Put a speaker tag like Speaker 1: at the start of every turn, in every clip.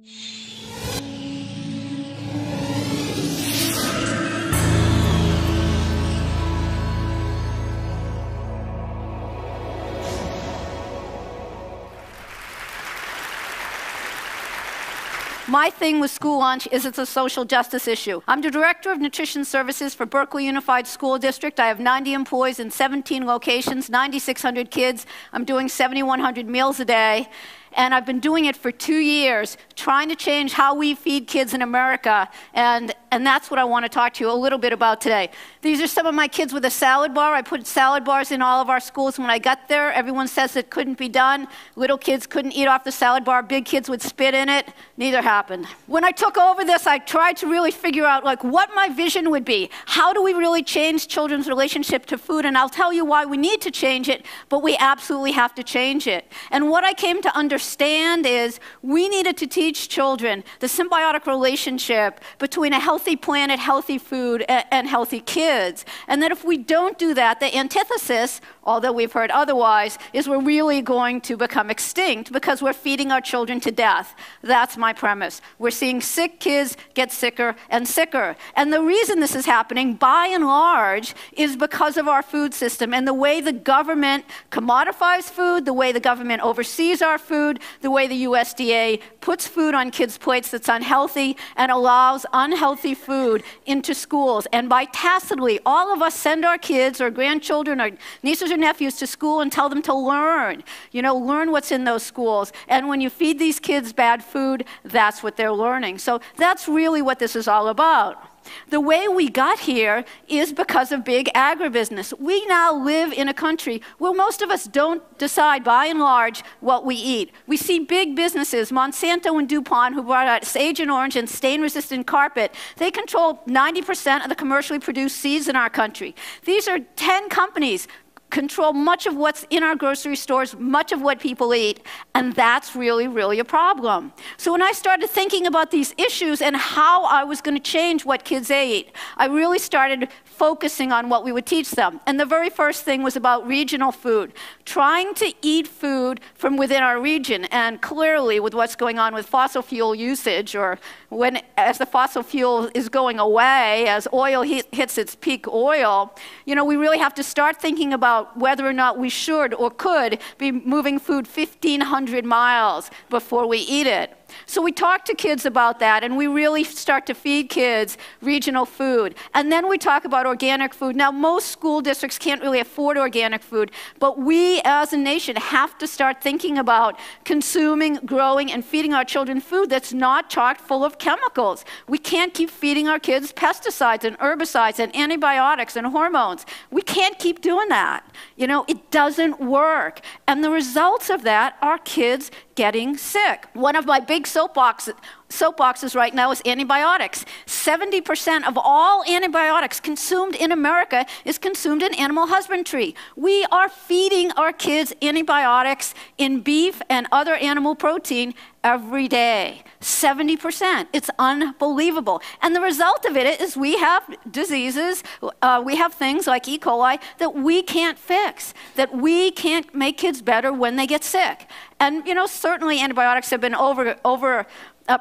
Speaker 1: My thing with school lunch is it's a social justice issue. I'm the Director of Nutrition Services for Berkeley Unified School District. I have 90 employees in 17 locations, 9,600 kids. I'm doing 7,100 meals a day. And I've been doing it for 2 years, trying to change how we feed kids in America. And that's what I want to talk to you a little bit about today. These are some of my kids with a salad bar. I put salad bars in all of our schools. When I got there, everyone says it couldn't be done. Little kids couldn't eat off the salad bar. Big kids would spit in it. Neither happened. When I took over this, I tried to really figure out what my vision would be. How do we really change children's relationship to food? And I'll tell you why we need to change it, but we absolutely have to change it. And what I came to understand is we needed to teach children the symbiotic relationship between a healthy planet, healthy food, and healthy kids. And that if we don't do that, the antithesis, although we've heard otherwise, is we're really going to become extinct because we're feeding our children to death. That's my premise. We're seeing sick kids get sicker and sicker. And the reason this is happening, by and large, is because of our food system and the way the government commodifies food, the way the government oversees our food, the way the USDA puts food on kids' plates that's unhealthy and allows unhealthy food into schools. And by tacitly, all of us send our kids or grandchildren or nieces or nephews to school and tell them to learn. Learn what's in those schools. And when you feed these kids bad food, that's what they're learning. So that's really what this is all about. The way we got here is because of big agribusiness. We now live in a country where most of us don't decide, by and large, what we eat. We see big businesses, Monsanto and DuPont, who brought out Agent Orange and stain-resistant carpet. They control 90% of the commercially produced seeds in our country. These are 10 companies control much of what's in our grocery stores, much of what people eat, and that's really, really a problem. So when I started thinking about these issues and how I was going to change what kids ate, I really started focusing on what we would teach them. And the very first thing was about regional food, trying to eat food from within our region. And clearly, with what's going on with fossil fuel usage, or as the fossil fuel is going away, as oil hits its peak oil, we really have to start thinking about whether or not we should or could be moving food 1,500 miles before we eat it. So we talk to kids about that, and we really start to feed kids regional food. And then we talk about organic food. Now, most school districts can't really afford organic food, but we as a nation have to start thinking about consuming, growing, and feeding our children food that's not chock full of chemicals. We can't keep feeding our kids pesticides and herbicides and antibiotics and hormones. We can't keep doing that. It doesn't work. And the results of that are kids getting sick. One of my big soapboxes right now is antibiotics. 70% of all antibiotics consumed in America is consumed in animal husbandry. We are feeding our kids antibiotics in beef and other animal protein every day. 70%. It's unbelievable. And the result of it is we have diseases, we have things like E. coli that we can't fix, that we can't make kids better when they get sick. And, certainly antibiotics have been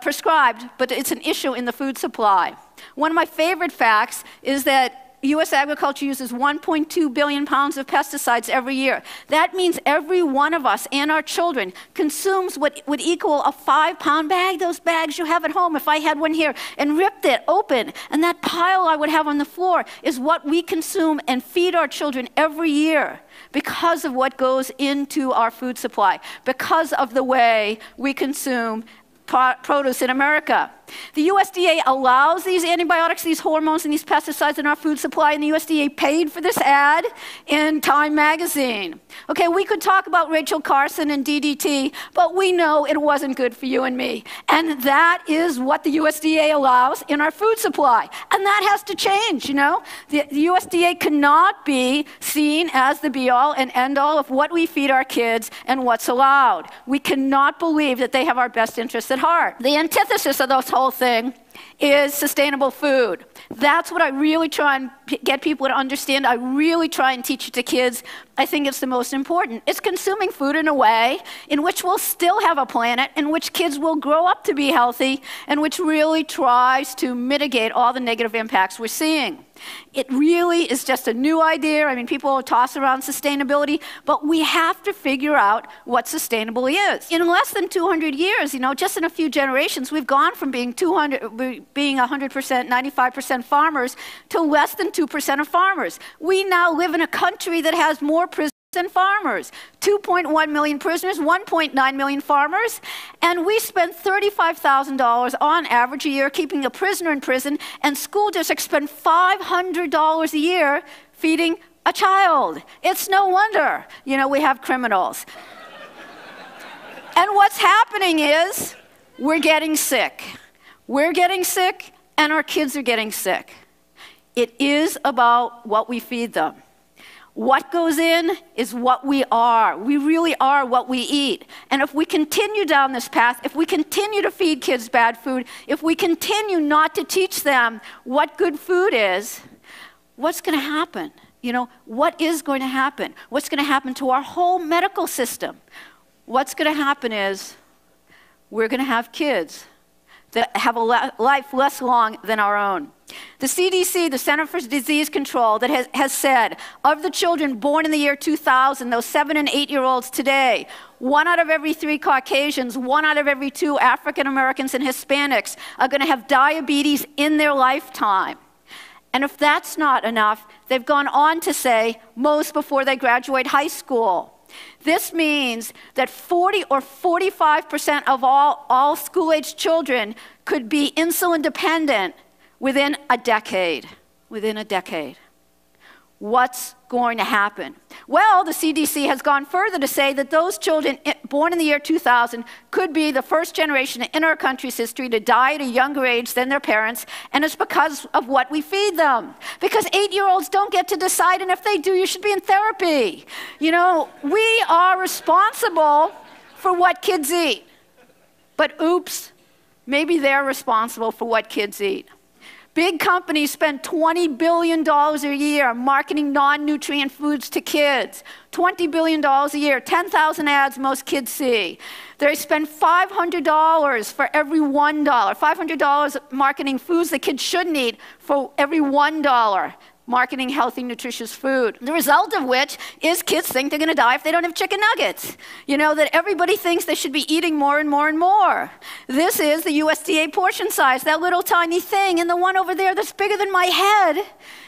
Speaker 1: prescribed, but it's an issue in the food supply. One of my favorite facts is that U.S. agriculture uses 1.2 billion pounds of pesticides every year. That means every one of us and our children consumes what would equal a 5-pound bag, those bags you have at home, if I had one here, and ripped it open. And that pile I would have on the floor is what we consume and feed our children every year because of what goes into our food supply, because of the way we consume produce in America. The USDA allows these antibiotics, these hormones, and these pesticides in our food supply, and the USDA paid for this ad in Time magazine. Okay, we could talk about Rachel Carson and DDT, but we know it wasn't good for you and me. And that is what the USDA allows in our food supply. And that has to change, The USDA cannot be seen as the be-all and end-all of what we feed our kids and what's allowed. We cannot believe that they have our best interests at heart. The antithesis of this whole thing is sustainable food. That's what I really try and get people to understand. I really try and teach it to kids. I think it's the most important. It's consuming food in a way in which we'll still have a planet, in which kids will grow up to be healthy, and which really tries to mitigate all the negative impacts we're seeing. It really is just a new idea. I mean, people toss around sustainability, but we have to figure out what sustainable is. In less than 200 years, just in a few generations, we've gone from being 100%, 95% farmers to less than 2% of farmers. We now live in a country that has more prisoners than farmers. 2.1 million prisoners, 1.9 million farmers, and we spend $35,000 on average a year keeping a prisoner in prison, and school districts spend $500 a year feeding a child. It's no wonder, we have criminals. And what's happening is we're getting sick. We're getting sick, and our kids are getting sick. It is about what we feed them. What goes in is what we are. We really are what we eat. And if we continue down this path, if we continue to feed kids bad food, if we continue not to teach them what good food is, what's going to happen? What is going to happen? What's going to happen to our whole medical system? What's going to happen is we're going to have kids that have a life less long than our own. The CDC, the Center for Disease Control, that has said, of the children born in the year 2000, those 7- and 8-year-olds today, 1 out of every 3 Caucasians, 1 out of every 2 African Americans and Hispanics are going to have diabetes in their lifetime. And if that's not enough, they've gone on to say most before they graduate high school. This means that 40 or 45% of all school-aged children could be insulin dependent within a decade. Within a decade. What's going to happen? Well, the CDC has gone further to say that those children born in the year 2000 could be the first generation in our country's history to die at a younger age than their parents, and it's because of what we feed them. Because 8-year-olds don't get to decide, and if they do, you should be in therapy. We are responsible for what kids eat. But oops, maybe they're responsible for what kids eat. Big companies spend $20 billion a year marketing non-nutrient foods to kids. $20 billion a year, 10,000 ads most kids see. They spend $500 for every $1. $500 marketing foods that kids shouldn't eat for every $1 marketing healthy, nutritious food. The result of which is kids think they're going to die if they don't have chicken nuggets. That everybody thinks they should be eating more and more and more. This is the USDA portion size, that little tiny thing, and the one over there that's bigger than my head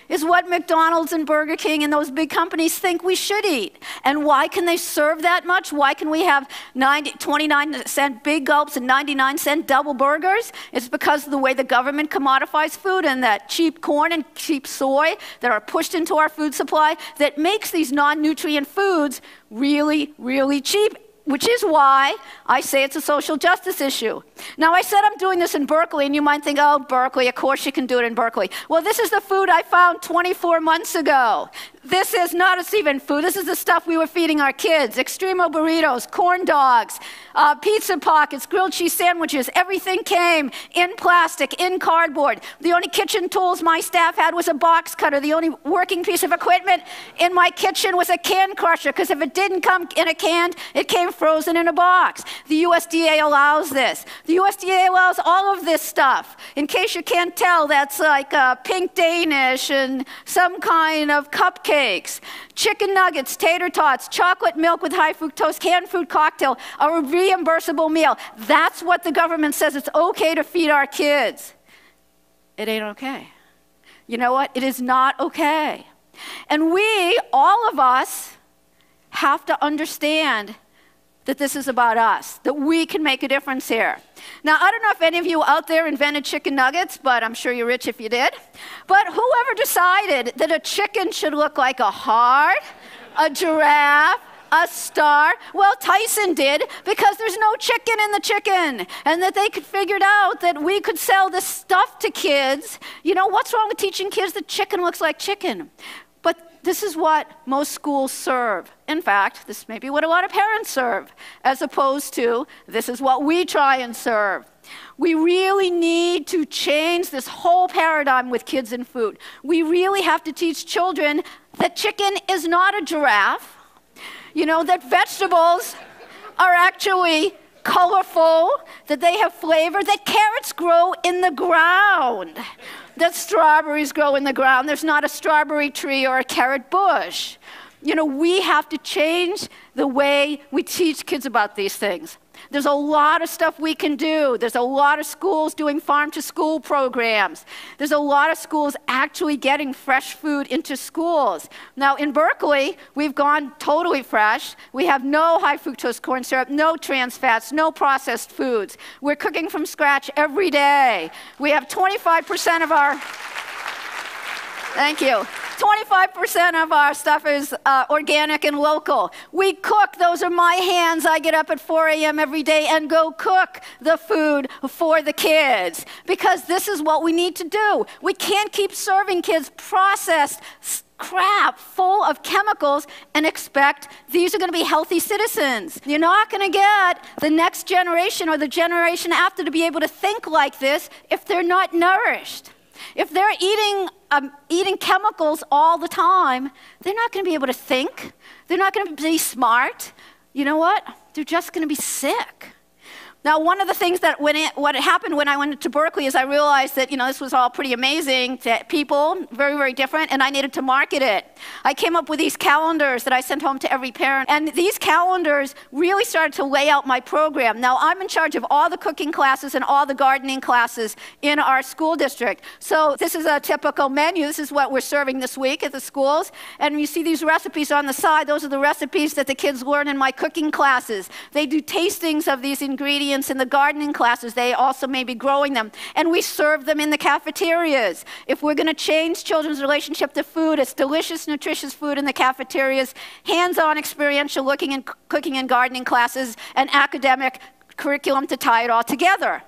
Speaker 1: is what McDonald's and Burger King and those big companies think we should eat. And why can they serve that much? Why can we have 29-cent big gulps and 99-cent double burgers? It's because of the way the government commodifies food and that cheap corn and cheap soy that are pushed into our food supply that makes these non-nutrient foods really, really cheap. Which is why I say it's a social justice issue. Now, I said I'm doing this in Berkeley, and you might think, oh, Berkeley, of course you can do it in Berkeley. Well, this is the food I found 24 months ago. This is not even food. This is the stuff we were feeding our kids. Extremo burritos, corn dogs, pizza pockets, grilled cheese sandwiches. Everything came in plastic, in cardboard. The only kitchen tools my staff had was a box cutter. The only working piece of equipment in my kitchen was a can crusher, because if it didn't come in a can, it came frozen in a box. The USDA allows this. The USDA allows all of this stuff. In case you can't tell, that's like pink Danish and some kind of cupcakes, chicken nuggets, tater tots, chocolate milk with high fructose canned fruit cocktail, a reimbursable meal. That's what the government says it's okay to feed our kids. It ain't okay. You know what? It is not okay. And we, all of us, have to understand that this is about us, that we can make a difference here. Now, I don't know if any of you out there invented chicken nuggets, but I'm sure you're rich if you did. But whoever decided that a chicken should look like a heart, a giraffe, a star? Well, Tyson did, because there's no chicken in the chicken. And that they could figure out that we could sell this stuff to kids. What's wrong with teaching kids that chicken looks like chicken? But this is what most schools serve. In fact, this may be what a lot of parents serve, as opposed to this is what we try and serve. We really need to change this whole paradigm with kids and food. We really have to teach children that chicken is not a giraffe, that vegetables are actually colorful, that they have flavor, that carrots grow in the ground, that strawberries grow in the ground. There's not a strawberry tree or a carrot bush. We have to change the way we teach kids about these things. There's a lot of stuff we can do. There's a lot of schools doing farm-to-school programs. There's a lot of schools actually getting fresh food into schools. Now, in Berkeley, we've gone totally fresh. We have no high fructose corn syrup, no trans fats, no processed foods. We're cooking from scratch every day. We have 25% of our... Thank you. 25% of our stuff is organic and local. We cook. Those are my hands. I get up at 4 a.m. every day and go cook the food for the kids because this is what we need to do. We can't keep serving kids processed crap full of chemicals and expect these are going to be healthy citizens. You're not going to get the next generation or the generation after to be able to think like this if they're not nourished. If they're eating chemicals all the time, they're not going to be able to think. They're not going to be smart. You know what? They're just going to be sick. Now, one of the things that what happened when I went to Berkeley is I realized that, this was all pretty amazing to people, very, very different, and I needed to market it. I came up with these calendars that I sent home to every parent, and these calendars really started to lay out my program. Now, I'm in charge of all the cooking classes and all the gardening classes in our school district. So this is a typical menu. This is what we're serving this week at the schools, and you see these recipes on the side. Those are the recipes that the kids learn in my cooking classes. They do tastings of these ingredients in the gardening classes. They also may be growing them. And we serve them in the cafeterias. If we're going to change children's relationship to food, it's delicious, nutritious food in the cafeterias, hands-on experiential looking and cooking and gardening classes, and academic curriculum to tie it all together.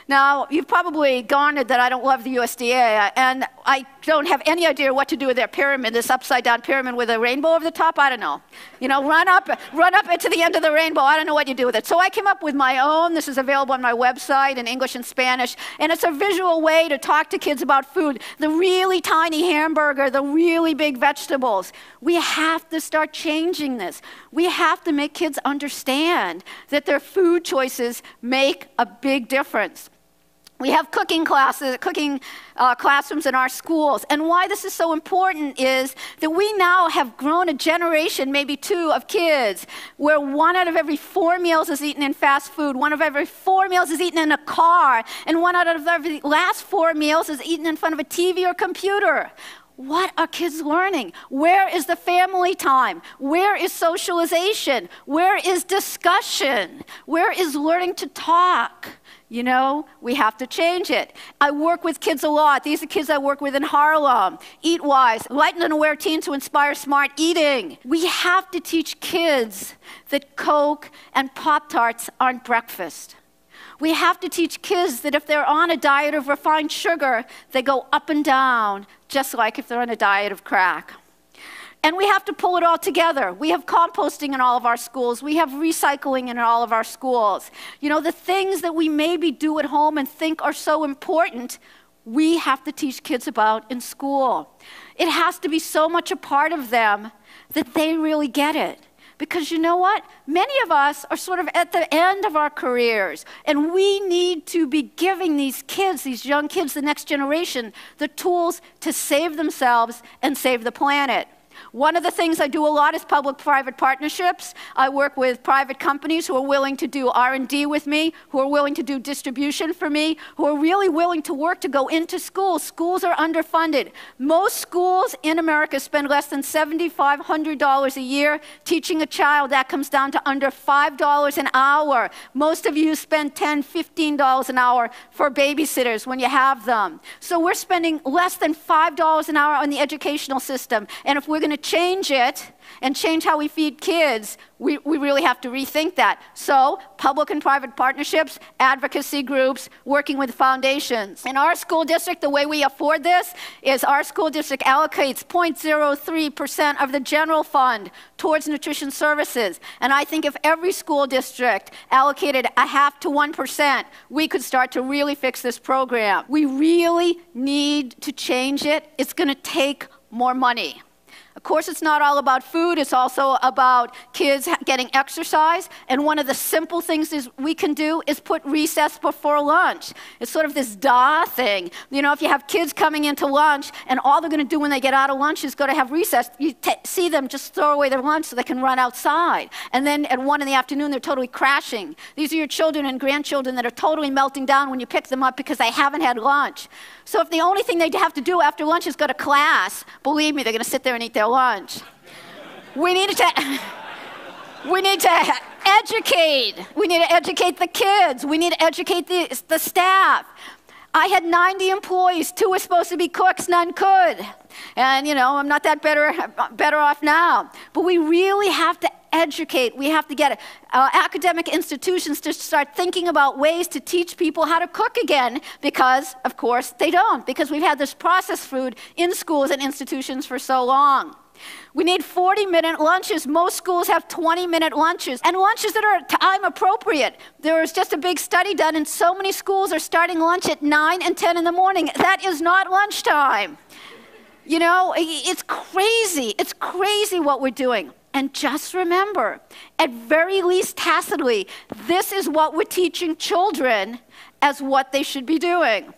Speaker 1: Now, you've probably garnered that I don't love the USDA, and I don't have any idea what to do with their pyramid, this upside-down pyramid with a rainbow over the top. I don't know. Run up into the end of the rainbow. I don't know what you do with it. So I came up with my own. This is available on my website in English and Spanish, and it's a visual way to talk to kids about food. The really tiny hamburger, the really big vegetables. We have to start changing this. We have to make kids understand that their food choices make a big difference. We have cooking classes, classrooms in our schools. And why this is so important is that we now have grown a generation, maybe two, of kids where 1 out of every 4 meals is eaten in fast food, 1 of every 4 meals is eaten in a car, and 1 out of every last 4 meals is eaten in front of a TV or computer. What are kids learning? Where is the family time? Where is socialization? Where is discussion? Where is learning to talk? We have to change it. I work with kids a lot. These are kids I work with in Harlem. Eat Wise, Lighten and Aware Teens to Inspire Smart Eating. We have to teach kids that Coke and Pop-Tarts aren't breakfast. We have to teach kids that if they're on a diet of refined sugar, they go up and down, just like if they're on a diet of crack. And we have to pull it all together. We have composting in all of our schools. We have recycling in all of our schools. The things that we maybe do at home and think are so important, we have to teach kids about in school. It has to be so much a part of them that they really get it. Because you know what? Many of us are sort of at the end of our careers, and we need to be giving these kids, these young kids, the next generation, the tools to save themselves and save the planet. One of the things I do a lot is public-private partnerships. I work with private companies who are willing to do R&D with me, who are willing to do distribution for me, who are really willing to work to go into schools. Schools are underfunded. Most schools in America spend less than $7,500 a year teaching a child. That comes down to under $5 an hour. Most of you spend $10, $15 an hour for babysitters when you have them. So we're spending less than $5 an hour on the educational system. And if we're going going to change it and change how we feed kids, we really have to rethink that. So public and private partnerships, advocacy groups, working with foundations. In our school district, the way we afford this is our school district allocates 0.03% of the general fund towards nutrition services. And I think if every school district allocated 0.5 to 1%, we could start to really fix this program. We really need to change it. It's going to take more money. Of course, it's not all about food. It's also about kids getting exercise. And one of the simple things we can do is put recess before lunch. It's sort of this thing. You know, if you have kids coming into lunch and all they're going to do when they get out of lunch is go to have recess, you see them just throw away their lunch so they can run outside. And then at 1 in the afternoon, they're totally crashing. These are your children and grandchildren that are totally melting down when you pick them up because they haven't had lunch. So if the only thing they have to do after lunch is go to class, believe me, they're going to sit there and eat their lunch. We need to educate. We need to educate the kids. We need to educate the staff. I had 90 employees. 2 were supposed to be cooks, none could. And, you know, I'm not that better off now. But we really have to educate. We have to get academic institutions to start thinking about ways to teach people how to cook again because, of course, they don't. Because we've had this processed food in schools and institutions for so long. We need 40-minute lunches. Most schools have 20-minute lunches, and lunches that are time appropriate. There was just a big study done, and so many schools are starting lunch at 9 and 10 in the morning. That is not lunchtime. You know, it's crazy. It's crazy what we're doing. And just remember, at very least tacitly, this is what we're teaching children as what they should be doing.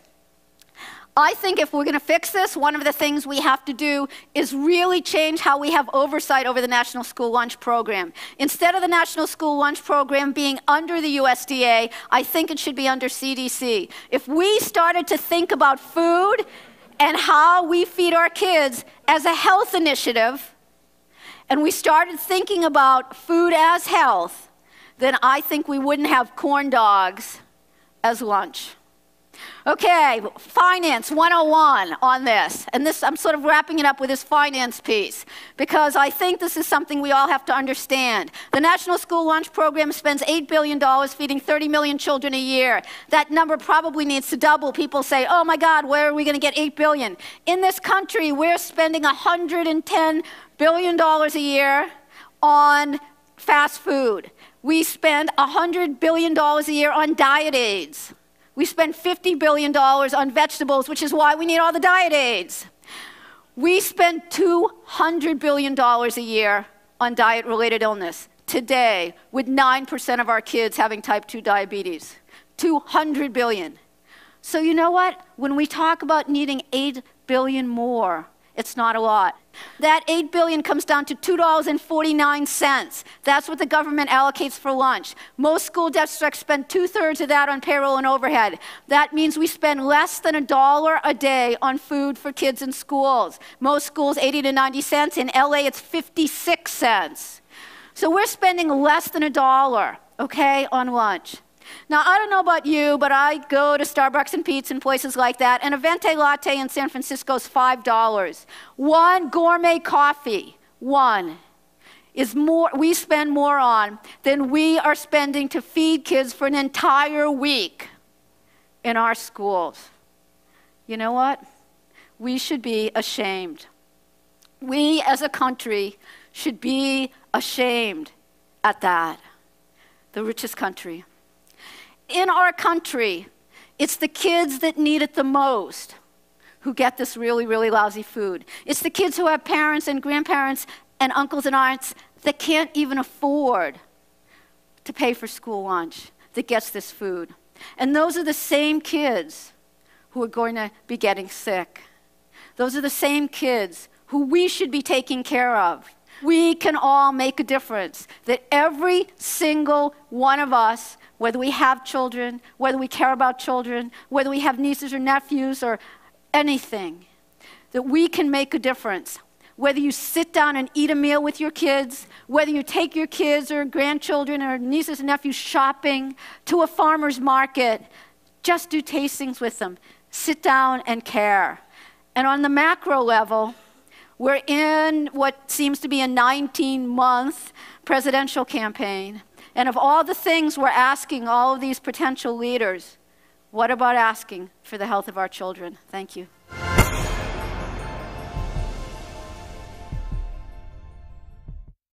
Speaker 1: I think if we're going to fix this, one of the things we have to do is really change how we have oversight over the National School Lunch Program. Instead of the National School Lunch Program being under the USDA, I think it should be under CDC. If we started to think about food and how we feed our kids as a health initiative, and we started thinking about food as health, then I think we wouldn't have corn dogs as lunch. Okay, finance 101 on this. And this, I'm sort of wrapping it up with this finance piece because I think this is something we all have to understand. The National School Lunch Program spends $8 billion feeding 30 million children a year. That number probably needs to double. People say, oh my God, where are we going to get $8 billion? In this country, we're spending $110 billion a year on fast food. We spend $100 billion a year on diet aids. We spend $50 billion on vegetables, which is why we need all the diet aids. We spend $200 billion a year on diet-related illness today, with 9% of our kids having type 2 diabetes. $200 billion. So you know what? When we talk about needing $8 billion more, it's not a lot. That $8 billion comes down to $2.49. That's what the government allocates for lunch. Most school districts spend 2/3 of that on payroll and overhead. That means we spend less than $1 a day on food for kids in schools. Most schools 80 to 90 cents. In LA, it's 56 cents. So we're spending less than $1, okay, on lunch. Now, I don't know about you, but I go to Starbucks and Pete's and places like that, and a venti latte in San Francisco is $5. One gourmet coffee, is more, we spend more on than we are spending to feed kids for an entire week in our schools. You know what? We should be ashamed. We as a country should be ashamed at that. The richest country. In our country, it's the kids that need it the most who get this really, really lousy food. It's the kids who have parents and grandparents and uncles and aunts that can't even afford to pay for school lunch that gets this food. And those are the same kids who are going to be getting sick. Those are the same kids who we should be taking care of. We can all make a difference, that every single one of us, whether we have children, whether we care about children, whether we have nieces or nephews or anything, that we can make a difference. Whether you sit down and eat a meal with your kids, whether you take your kids or grandchildren or nieces and nephews shopping to a farmer's market, just do tastings with them. Sit down and care. And on the macro level, We're in what seems to be a 19-month presidential campaign. And of all the things we're asking all of these potential leaders, what about asking for the health of our children? Thank you.